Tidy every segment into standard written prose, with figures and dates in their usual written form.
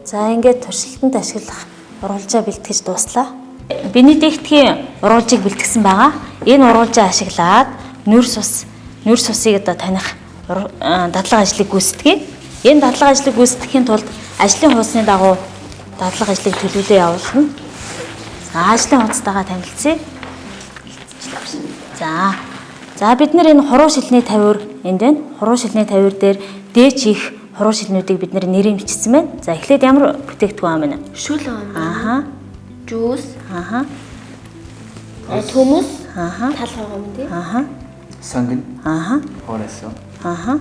За ингээд туршилтанд ашиглах урвалжаа бэлтгэж дууслаа. Бенедиктийн урвалжийг бэлтгэсэн байгаа. Энэ урвалжаа ашиглаад нүрс усыг одоо таних дадлага ажлыг гүйцэтгэе. Энэ дадлага ажлыг гүйцэтгэхийн тулд ажлын хуудасны дагуу дадлага ажлыг төлөвлөлөө явуулна. За ажлын хуудастайгаа танилцъя. За бид нар энэ хуруу шилний тавиур энд байна. Хуруу шилний тавиур дээр дээч их хуруу шилнүүдийг бид нар нэрийн бичсэн байна. За эхлээд ямар бүтээгдэхүүн байна? Шүл ам. Ааха. Жуус. Ааха. Төмөс. Ааха. Талхай юм тий. Ааха. Сангин. Ааха. Хооросоо. Ааха.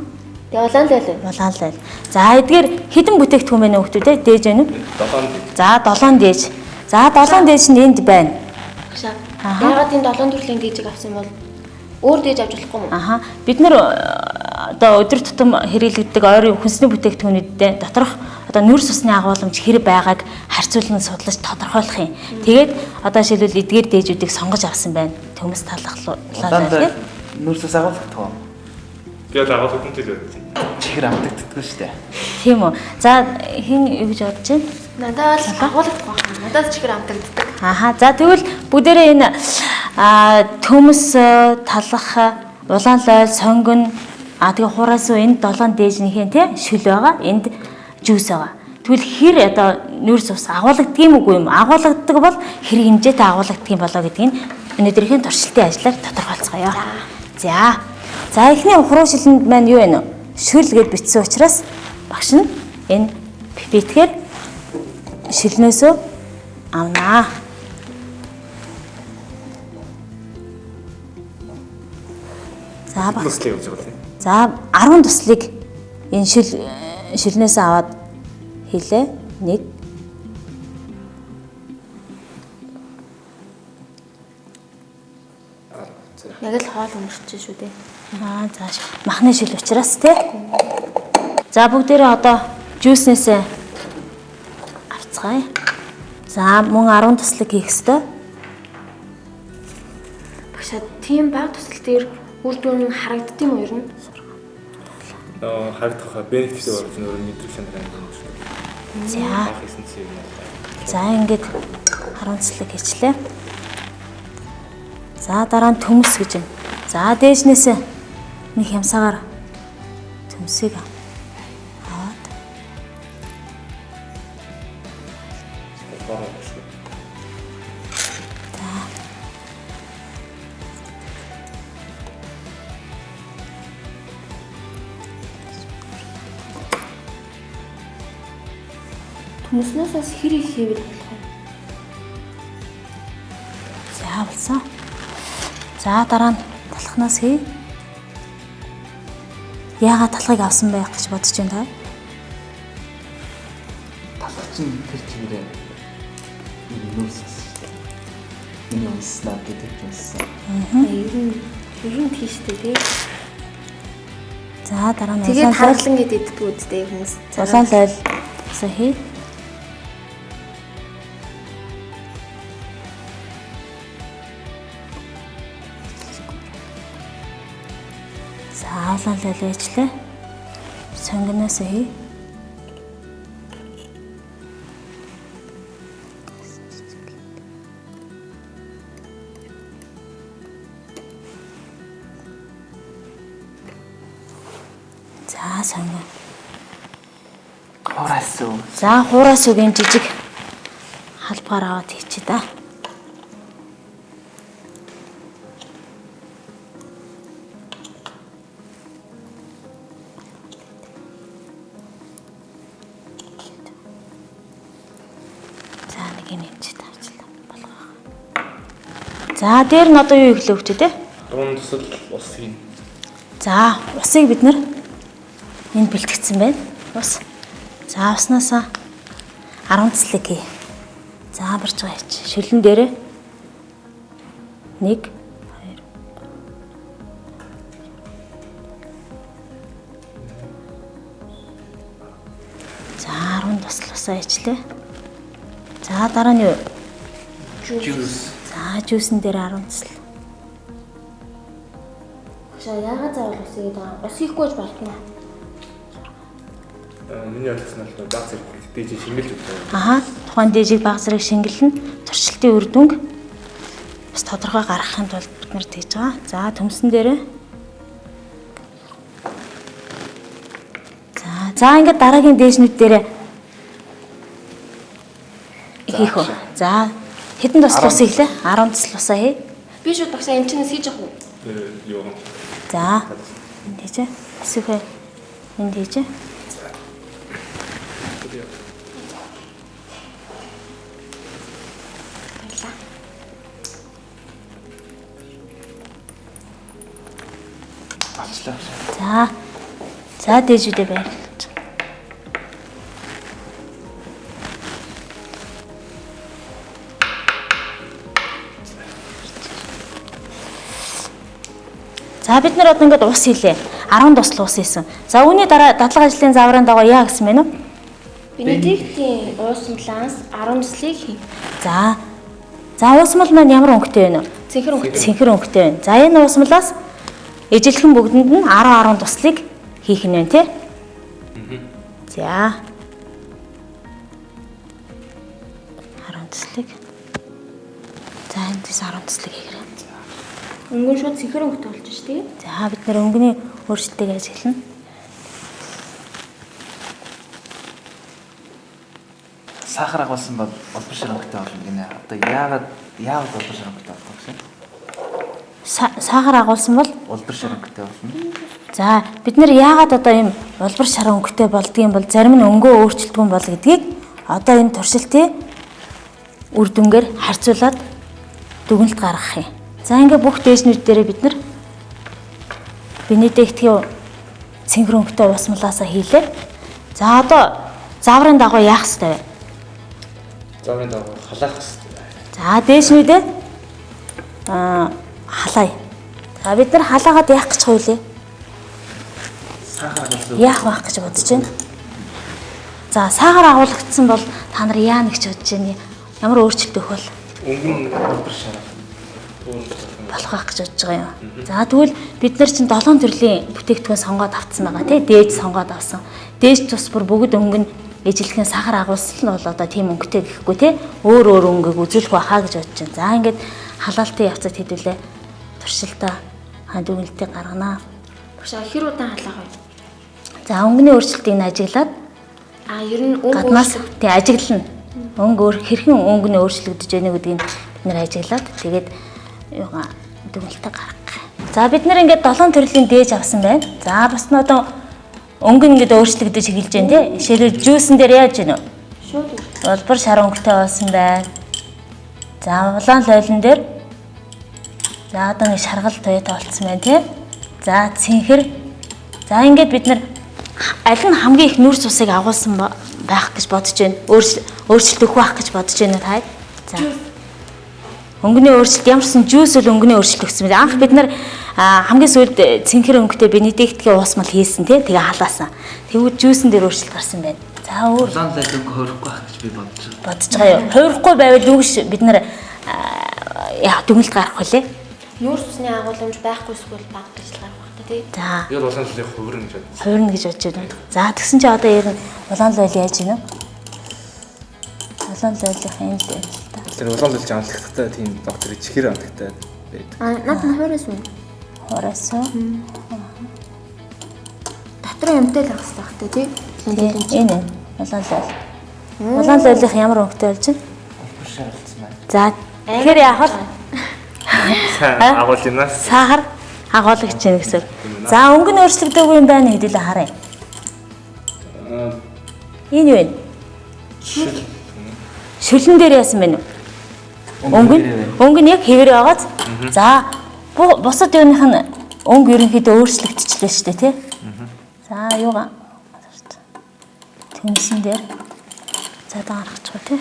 Тэгээ улаан лал. Улаан лал. За эдгээр хэдэн бүтээгдэхүүн байна вэ хүмүүстээ? Дээж байна уу? 7 дээж. За 7 дээж. За 7 дээж нь энд байна. Агшаа. Яагаад энэ 7 төрлийн дээжийг авсан бол өөр дээж авч болохгүй юм уу? Ааха. Бид нар одоо өдөр тутам хэрэглэгддэг ойрын хүнсний бүтээгдэхүүнүүдэд доторх одоо нүрс усны агуулмж хэрэг байгааг харьцуулан судлаж тодорхойлох юм. Тэгээд одоо жишээлбэл эдгээр дээжүүдийг сонгож авсан байна. Төмөс талхлаа Улаан нүрсээс агуулдаг уу? Тэгээд агуулгад нь л байдаг. Чихэр амтагддаг шүү дээ. Тийм үү. За хин юу гэж бодож байна? Надад л агуулдаг байна. Надад чихэр амтагддаг. Ааха. За тэгвэл бүгдээрээ энэ төмөс, талах, улаан лойл, сонгон тэгээ хураас энд 7 дээжнийхэн тий шүл байгаа. Энд жуус байгаа. Тэгвэл хэр одоо нүрс ус агуулдаг юм уу юм? Агуулдаг бол хэр хэмжээтэй агуулдаг юм болоо гэдгийг өнөөдрийн туршилтын ажлаар тодорхойлцгоё. За эхний хуруу шилэнд маань юу вэ? Шүл гэд бичсэн учраас багш нь энэ пипетгэр шилнөөсөө авнаа. За баг. Туслыг явуулж байгаа тийм. За 10 туслыг энэ шилнээс аваад хийлээ. 1 Яг л хоол өмөрч шүү дээ. зааш махны шил учраас тий. За бүгдээрээ одоо жүүснээсээ авцгаая. За мөн 10 туслыг хийх ёстой. Багшаа тийм баг тусал дээр үр дүн харагддаг юм уу ер нь? Харагдах бенефиттэй болж нөр мэдрэг сандраа юм шүү дээ. За ингээд 10 туслыг хийчлээ. За дараа нь төмөс гэж байна. За дээжнээсээ нэг хямсаагаар төмсийг аваад Төмснөөс хэр их хийвэл болох вэ? за болсон. За дараа нь талхнаас хий. Яагаад талхыг авсан байх гэж бодож байна та? Талх чинь тэр чигээрээ нүрсээс. Энэ унснаа гэдэг юмсан. Ер нь тийш дээ тий. За дараа нь Тэгээд харлан гэдэг иддэг үстэй хүмүүс. улаан лойл за хий. За улаан лойл ээжлээ. Сонгоноос хий. За сонгоо. Хооросоо. За хуураас үгийн жижиг халбаар аваад хийчээ да. За нэг юм хийж тавьчлаа болгоо. За дээр нь одоо юу ихлээ хөвчөө те? 10 тусал ус хийн. За усыг бид нар энд бэлтгэсэн байна. Ус. За уснасаа 10 цэслэг хий. За барж байгаа яач. Шилэн дээрээ 1 2 За 10 тусласаа ичлээ. За дараа нь юу? Жуус. За жүүсэн дээр 10 цэслэг. Багшаа яагаад заавал ус ийгээд байгаа? Ус хийхгүй ч болох юм. Миний ойлгосноор л баг зэрэг дээж шингэлж өгдөг. Аха. Тухайн дээжийг баг зэрэг шингэлнэ. Туршилтын үр дүнг бас тодорхой гаргахын тулд бид нар тэгж байгаа. За төмсөн дээрээ. За ингээд дараагийн дээжнүүд дээрээ хийх үү. За хэдэн туслаас хийлээ? 10 туслаасаа хий. Би шууд багсаа энэ чинээс хийж явах уу? Юу. За. Энд хийжээ. Эсвэл энд хийжээ. Ачлаа. За. За дээжүүдээ баярлалж. За бид нар одоо ингээд ус хийлээ. 10 тусал ус хийсэн. За үүний дараа дадлага ажлын загварын дагуу яа гэсэн бэ нэ? Бенедиктийн уусмлаас 10 туслыг хий. За. За уусмал маань ямар өнгөтэй вэ нэ? Цэнхэр өнгөтэй. Цэнхэр өнгөтэй байна. За энэ уусмлаас ижилхэн бүгдэнд нь 10 туслыг хийх нь байна тий. За. 10 туслыг. За эндээс 10 туслыг хийгэрэй. Өнгөн шууд цэнхэр өнгөтэй болж ш тий. За бид нэр өнгөний өөрчлөлтийг ажиглана. Сахар агуулсан бол улбар ширангуйтай болно гинэ. Одоо яагаад улбар ширангуйтай болох вэ? Сахар агуулсан бол Улбар ширангуйтай болно. за бид нэр яагаад одоо ийм улбар шаран өнгөтэй болдгийм бол зарим нь өнгөө өөрчлөлтгүй бол гэдгийг одоо энэ туршилтын үр дүнгээр харьцуулаад дүгнэлт гаргах юм. За ингээ бүх дээжнүүд дээрээ бид нар Бенедиктийн цэнхэр өнгөтэй уусмлаасаа хийлээ. За одоо загварын дагуу яах ёстой вэ? Загварын дагуу халаах хэрэгтэй. За дээшнүүдээ халаая. За бид нар халаагаад яах гэж хойлоо? Сахар агуулсан. Яах байх гэж бодож байна? За сахар агуулгдсан бол та нар яа гэж бодож байна? Ямар өөрчлөлт өгөх бол Өнгөн улбар шарах. болох байх гэж бодож байгаа юм. За тэгвэл бид нар чинь 7 төрлийн бүтээгдэхүүн сонгоод авцсан байгаа тий. Дээж сонгоод авсан. Дээж тус бүр бүгд өнгө нь ижилхэн сахар агуулсан нь бол одоо тийм өнгөтэй гэхгүй тий. Өөр өнгөг үзүүлэх байхаа гэж бодож байна. За ингээд халаалтын явцад хэдүүлээ. Туршилтаа дүгнэлтийг гарганаа. Багшаа хэр удаан халаах вэ? За өнгөний өөрчлөлтийг нь ажиглаад Ер нь өнгө гаднаас тий ажиглана. Өнгө хэрхэн өнгөний өөрчлөгдөж байна гэдгийг бид нэр ажиглаад тэгээд юугаа дүгнэлтээ гаргах. За бид нэр ингээд 7 төрлийн дээж авсан байна. За бас нь одоо өнгө ингээд өөрчлөгдөж эхэлж байна тий. Жишээлбэл жүүсэн дээр яаж гэнэ? шууд Улбар шар өнгөтэй болсон байна. За улаан лойлон дээр за одоо нэг шаргал туяатай болцсон байна тий. За цэнхэр. За ингээд бид нар аль нь хамгийн их нүрс усыг агуулсан байх гэж бодож байна. Өөрчлөлт өгөх байх гэж бодож байна та. За. Өнгөний өөрчлөлт ямарсан жүүс бол өнгөний өөрчлөлт өгсөн байна. Анх бид нар хамгийн сүүлд цэнхэр өнгөтэй Бенедиктийн уусмал хийсэн тий. Тэгээ халаасан. Тэгвэл жүүсэн дээр өөрчлөлт гарсан байна. За өөр Улаан лал өнгө хөрөхгүй байх гэж би бодож байна. бодож байгаа юу? Хувирахгүй байвал үгш бид нар яа дүгнэлт гаргах үлээ. нүүрс усны агуулмж байхгүй эсвэл баг гэж гарах байх та тий. За Яг улаан лалыг хувирна гэж байна. хувирна гэж бодож байна. За тэгсэн чи одоо ер нь улаан лойл яаж гинэ? Улаан лойлынх энэ л байна л та. Тэр улаан лал жамлагтай тийм доктор чихэр амтагтай байдаг. Наад нь хоороос үү? Хороосоо. Дотроо юмтай л ахс тахтай тий. Энэ улаан лойл. Улаан лойлынх ямар өнгөтэй болж байна? Улбар шар болсон байна. За тэгэхээр яах вэ? Агуулнаас Сахар агуулгач чинь гэсэн. За өнгө нь өөрчлөгдөөгүй юм байна хэдүүлээ харъя. Энэ юу вэ? Шүлэн дээр яасан бэ? Өнгө нь яг хэвээр байгааз. За бусад юуных нь өнгө ерөнхийдөө өөрчлөгдчихлээ шүү дээ тий. За юугаа тэмсэн дээр за дараачих тий.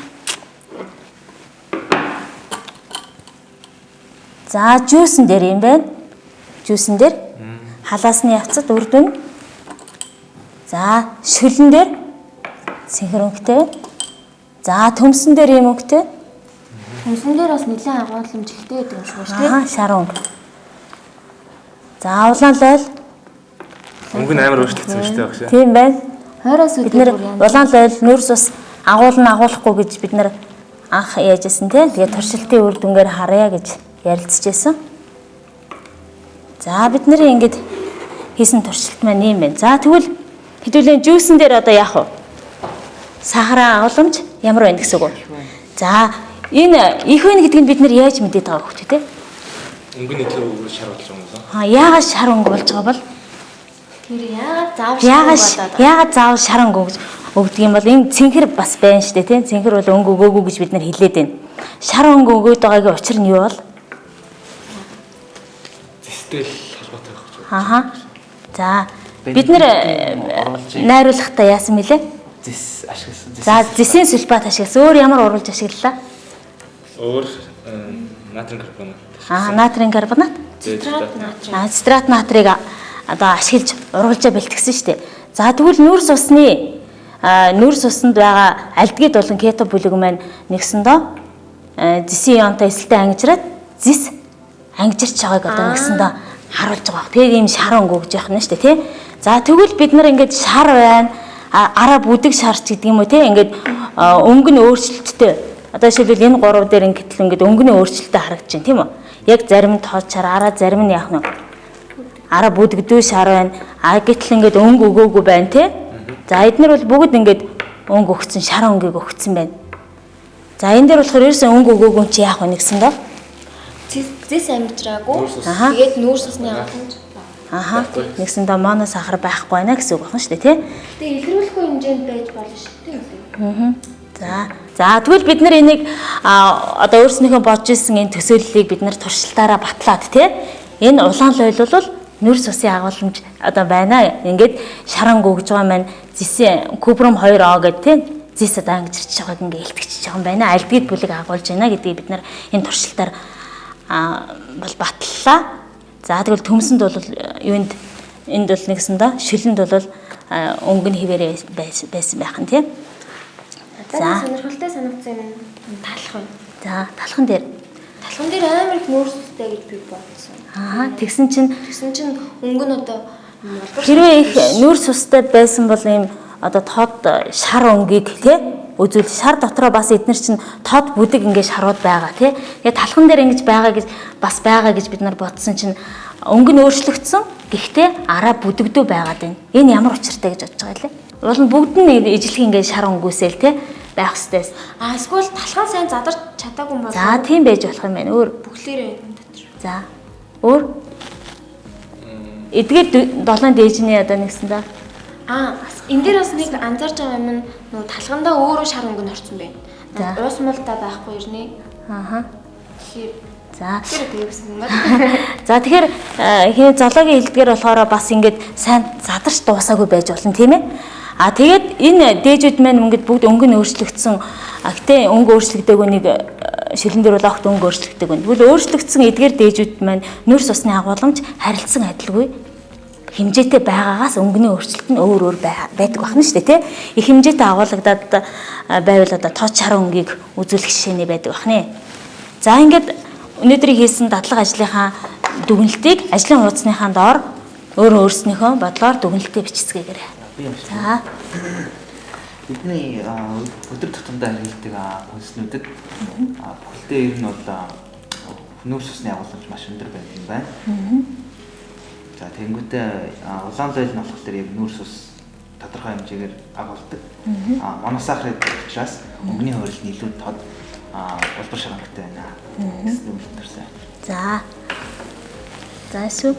За жүүсэн дээр юм байна. Жүүсэн дээр халаасны явцад үр дүн. За шүлэн дээр цэнхэр өнгөтэй. За төмсөн дээр юм өнгөтэй. Төмсөн дээр бас нэлээд агуулмж ихтэй гэдэг юм шиг байна тий. Аа шар өнгө. За улаан лойл. өнгө нь амар өөрчлөгдсөн шүү дээ багш. Тийм байна. Хойроос бид нэр үүдээ улаан лойл нүүрс ус агуулахгүй гэж бид нар анх яажсэн тий. Тэгээд туршилтын үр дүнгээр харъя гэж ярилцчихсэн. За бид нэр ингэж хийсэн туршилт маань юм байна. За тэгвэл хэдүүлээ жүүсэн дээр одоо яах вэ? Сахарын агуулмж ямар байна гэсэн үг вэ? За энэ их байна гэдгийг бид нэр яаж мэдээд байгаа хөх тий? Өнгөний төлөв шар болж байгаа юм уу? Яагаад шар өнгө болж байгаа бол? Тэр яагаад заавал шар өнгө өгдөг юм бол энэ цэнхэр бас байна шүү дээ тийм цэнхэр бол өнгө өгөөгүй гэж бид нар хэлээд байна. Шар өнгө өгөөд байгаагийн учир нь юу бол? Зэстэй холбоотой байх гэж. За бид нэр найруулгахдаа яасан мэлээ? Зис ашигласан. За зисийн сульфат ашигласан. Өөр ямар уруулж ашиглалаа? Өөр натрийн карбонат. Натрийн карбонат? Цитрат натрийг одоо ашиглаж уруулжаа бэлтгэсэн шүү дээ. За тэгвэл нүүрс усанд байгаа альдгид болон кето бүлэг маань нэгсэндөө зисийн ионтой эсэлтэй ангижраад зис ангижирч байгааг одоо нэгсэндээ харуулж байгаа. Тэгээд ийм шар өнгө өгж явах нь шүү дээ тий. За тэгвэл бид нар ингээд шар байна. Араа бүдэг шарч гэдэг юм уу тий. Ингээд өнгө нь өөрчлөлттэй. Одоо жишээлбэл энэ гурав дээр ингээд ингээд өнгөний өөрчлөлттэй харагдаж байна тийм үү? Яг зарим нь тод шар, араа зарим нь яах нь араа бүдэгдүү шар байна. Гэтэл ингээд өнгө өгөөгүй байна тий. За эднэр бол бүгд ингээд өнгө өгсөн, шар өнгийг өгсөн байна. За энэ дээр болохоор ерөөсөн өнгө өгөөгүй чи яах вэ нэгсэн дөө? Зис амжираагүй. Тэгээд нүүрс усны агуулмж. Нэгсэн дөө моносахар байхгүй байна гэсэн үг байна шүү дээ тий. Тэгээд илрүүлэхгүй хэмжээнд байж болно шүү дээ. За тэгвэл бид нар энийг одоо өөрснийхөө бодж ирсэн энэ төсөөллийг бид нар туршилтаараа батлаад тий. Энэ улаан лойл бол нүүрс усын агуулмж одоо байна. Ингээд шар өнгө өгж байгаа маань зисийн купрум 2O гэдэг тий. Зис одоо ангижирч байгааг ингээд илтгэж байгаа юм байна. Альдгид бүлэг агуулж байна гэдгийг бид нар энэ туршилтаар бол батллаа. За тэгвэл төмсөнд бол юунд энд бол нэгсэндээ шүлэнд бол өнгө нь хിവэрэ байсан байх нь тийм. За сонирхолтой санагдсан юм талах байна. За талхан дээр амар их нүүрстэй гэж би бодсон. Тэгсэн чинь өнгө нь одоо хэрвээ их нүүрс устай байсан бол ийм одоо тод шар өнгийг тий үзүүл шар дотроо бас эднэр чинь тод бүдэг ингээд шарууд байгаа тий. Тэгээ талхан дээр ингэж байгаа гэж бид нар бодсон чинь өнгө нь өөрчлөгдсөн. Гэхдээ араа бүдэгдүү байгаад байна. Энэ ямар учиртай гэж бодож байгаа лээ. Уул нь бүгд нь ижлэх ингээд шар өнгөөсөл тий байх хэвчээс. Эсвэл талхан сайн задарч чадаагүй юм бол. За тийм байж болох юм байна. Өөр бүхлээрээ дотор. За өөр эдгээр 7 дээжний одоо нэгсэндээ энэ дээр бас нэг анзаарч байгаа юм нь нөгөө талхандаа өөрөө шар өнгө нь орсон байна. Уус муултаа байхгүй ирнэ. За тэгэхээр хин зоологийн хэлдгээр болохоор бас ингээд сайн задарч дуусаагүй байж болно тийм ээ. Тэгээд энэ дээжүүд маань ингээд бүгд өнгө нь өөрчлөгдсөн. Гэтэ өнгө өөрчлөгдөөгүй нэг шилэн дээр бол огт өнгө өөрчлөгдөг байна. Тэгвэл өөрчлөгдсөн эдгээр дээжүүд маань нүүрс усны агуулмж харилцан адилгүй хэмжээтэй байгаагаас өнгөний өөрчлөлт нь өөр байдаг байна шүү дээ тий. Их хэмжээтэй агуулгадаад байвал одоо тод шар өнгийг үзүүлэх жишээний байдаг байна. За ингээд өнөөдрийн хийсэн дадлага ажлынхаа дүгнэлтийг ажлын хуудасныхаа доор өөрснийхөө бодлоор дүгнэлтээ бичицгээгээрэй. За бидний өдөр тутамдаа хэрэглэдэг хүнснүүдэд бүхэлдээ ер нь бол нүүрс усны агуулмж маш өндөр байдаг юм байна. За тэнгуүтээ улаан лойл нь болохоор яг нүүрс ус тодорхой хэмжээгээр агуулдаг. Моносахарид учраас өнгөний хөрөл нь илүү тод улбар шар өнгөтэй байна гэсэн үг төрсөн. За эсвэл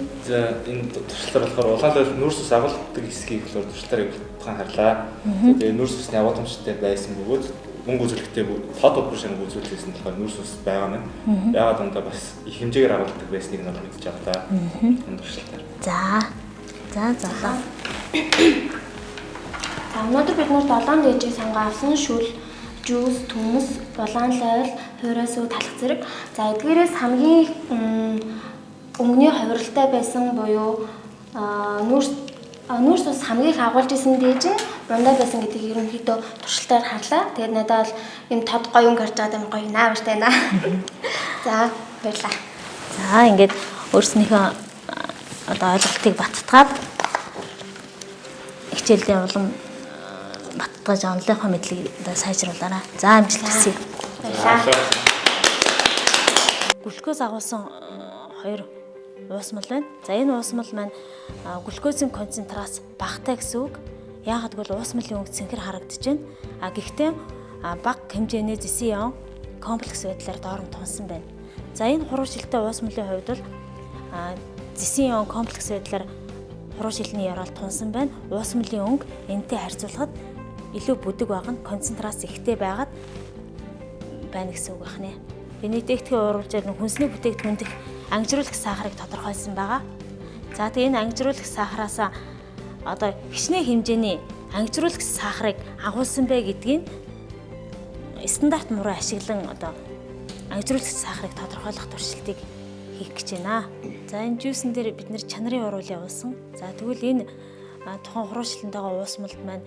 энэ туршилтаар болохоор улаан лойл нүүрс ус агуулдаг хэсгийг болохоор туршилтаар явуулсан харлаа. Тэгээ нүүрс усны агуулмжтай байсан бөгөөд мөнгө үзүүлэхдээ тод улбар шар өнгө үзүүлсэн болохоор нүүрс ус байгаа маань. Яагаад ондоо бас их хэмжээгээр агуулдаг байсныг нь мэдж авлаа. Энэ туршилтаар. За. Өнөөдөр бид нэр 7 дээжийг сонгосон шүл, жуус, төмс, улаан лойл, хуурайсуу талах зэрэг. За эдгээрээс хамгийн өнгөний хувиралтай байсан буюу нүүрс ус хамгийн их агуулж исэн дээж нь дундаа байсан гэдгийг ерөнхийдөө туршилтаар харлаа. Тэгээд надад юм тод гоё өнгө харж байгаа юм гоё наавч тайна. За баярлаа. За ингээд өөрснийхөө одоо ойлголтыг баттгаад хичээлийн улам батгаж онлынхоо мэдлийг одоо сайжруулаарай. За амжилт хүсье. Глюкоз агуулсан 2 уусмал байна. За энэ уусмал маань глюкозын концентрац багатай гэсэн үг. Яагаад гэвэл уусмалын өнгө цэнхэр харагдаж байна. Гэхдээ бага хэмжээний зэсийн ион комплекс байдлаар доор нь тунсан байна. За энэ хуруушилтай уусмалын хувьд бол зэсийн ион комплекс байдлаар хуруушилны яраал тунсан байна. Уусмалын өнгө энэтэй харьцуулахад илүү бүдэг байгаа нь концентрац ихтэй байгаад байна гэсэн үг байна. Бенедиктийн ууралжаар хүнсний бүтээгдэхүүн дэх ангижруулах сахарыг тодорхойлсон байгаа. За тэгээ энэ ангижруулах сахараас одоо хичнээн хэмжээний ангижруулах сахарыг агуулсан бэ гэдгийг стандарт муруу ашиглан одоо ангижруулах сахарыг тодорхойлох туршилтыг хийх гэж байна. За энэ жүүсэн дээр бид нэр чанарын уруул явуулсан. За тэгвэл энэ тухайн хуруушлантайгаа уусмалд маань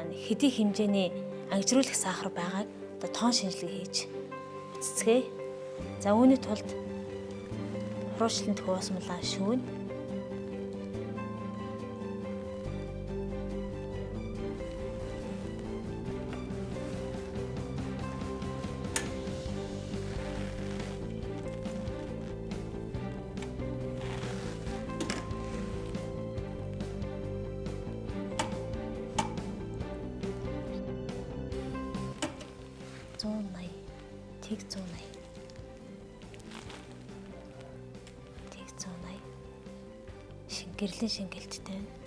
хэдий хэмжээний ангижруулах сахар байгааг одоо тоон шинжилгээ хийж үцэцгээе. За үүний тулд хуруушлант уусмалаа шүүн. Тэг 180 гэрлийн шингэлттэй байна.